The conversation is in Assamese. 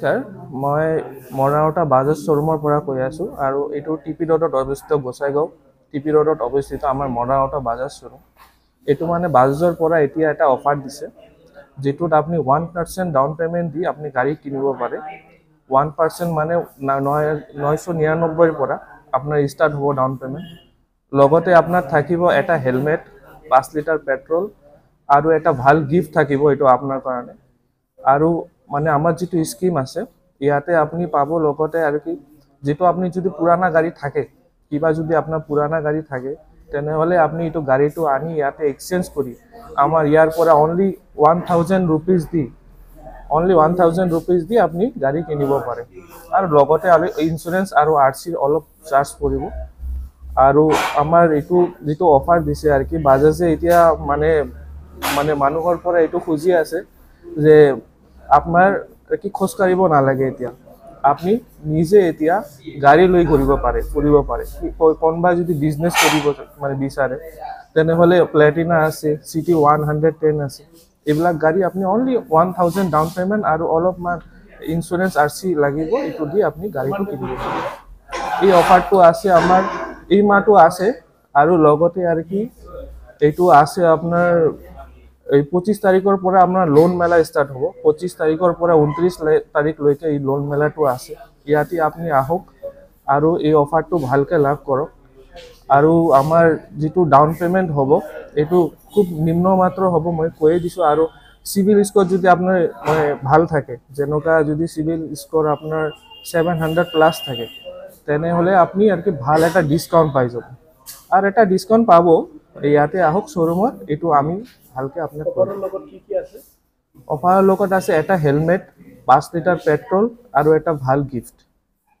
নমস্কাৰ, মই মৰাণটা বাজাজ শ্বৰুমৰ পৰা কৈ আছোঁ আৰু এইটো টিপি ৰোডত অৱস্থিত গোসাইগাঁও টিপি ৰোডত অৱস্থিত আমাৰ মৰাণটা বাজাজ শ্বৰুম। এইটো মানে বাজাজৰ পৰা এতিয়া এটা অফাৰ দিছে, যেটোত আপুনি 1% ডাউন পেমেণ্ট দি আপুনি গাড়ী কিনিব পাৰে। 1% মানে 999 পৰা আপোনাৰ ষ্টাৰ্ট হ'ব ডাউন পেমেণ্ট। লগতে আপোনাৰ থাকিব এটা হেলমেট, 5 লিটাৰ পেট্ৰল আৰু এটা ভাল গিফ্ট থাকিব এইটো আপোনাৰ কাৰণে। আৰু মানে আমাৰ যেটো স্কিম আছে ইয়াতে আপুনি পাব লগতে আৰু কি যেটো আপুনি যদি পুৰানা গাড়ী থাকে, কিবা যদি আপোনাৰ পুৰানা গাড়ী থাকে তেনেহলে আপুনি এইটো গাড়ীটো আনি ইয়াতে এক্সচেঞ্জ কৰি আমাৰ ইয়াৰ পৰা অনলি 1000 rupees দি আপুনি গাড়ী কিনিব পাৰে। আৰু লগতে ইন্স্যুৰেন্স আৰু আৰসিৰ অলপ চাৰ্জ পৰিব। আৰু আমাৰ এইটো যেটো অফাৰ দিছে আৰু কি বাজাজে এতিয়া মানে মানুহৰ পৰা এইটো খুজি আছে যে আপনার কি খোজ কাঢ়িব নালাগে, এতিয়া আপনি নিজে এতিয়া গাড়ী লৈ ফুৰিব পাৰে। কোনোবা যদি বিজনেছ কৰিব মানে বিচাৰে তেনেহলে প্লেটিনা আছে, সিটি 110 আছে, এইবিলাক গাড়ী আপনি অনলি 1000 ডাউন পেমেণ্ট আৰু অলপমান ইন্স্যুৰেন্স আৰসি লাগিব, এইটো দি আপনি গাড়ীটো কিনিব পাৰে। এই অফাৰটো আছে আমাৰ এই মাহটো আছে আৰু লগতে আৰু কি এইটো আছে আপোনাৰ 25 তাৰিখৰ পৰা আপোনাৰ লোন মেলা ষ্টাৰ্ট হ'ব। 25 তাৰিখৰ পৰা 29 তাৰিখলৈকে এই লোন মেলাটো আছে। ইয়াতে আপুনি আহক আৰু এই অফাৰটো ভালকে লাভ কৰক। আৰু আমাৰ যেটো ডাউন পেমেণ্ট হ'ব এইটো খুব নিম্ন মাত্ৰ হ'ব, মই কৈ দিছোঁ। আৰু সিভিল স্কোৰ যদি আপোনাৰ ভাল থাকে, যেনেকুৱা যদি সিভিল স্কোৰ আপোনাৰ 700+ থাকে তেনেহলে আপনি আর কি ভাল এটা ডিসকাউন্ট পাই যাব। আর এটা ডিসকাউন্ট পাব ইয়াতে আহক শ্বৰুমত, এইটো আমি ভালকে আপোনাক অফাৰৰ লগত কি আছে? অফাৰৰ লগত আছে এটা হেলমেট, 5 লিটাৰ পেট্ৰল আৰু এটা ভাল গিফ্ট।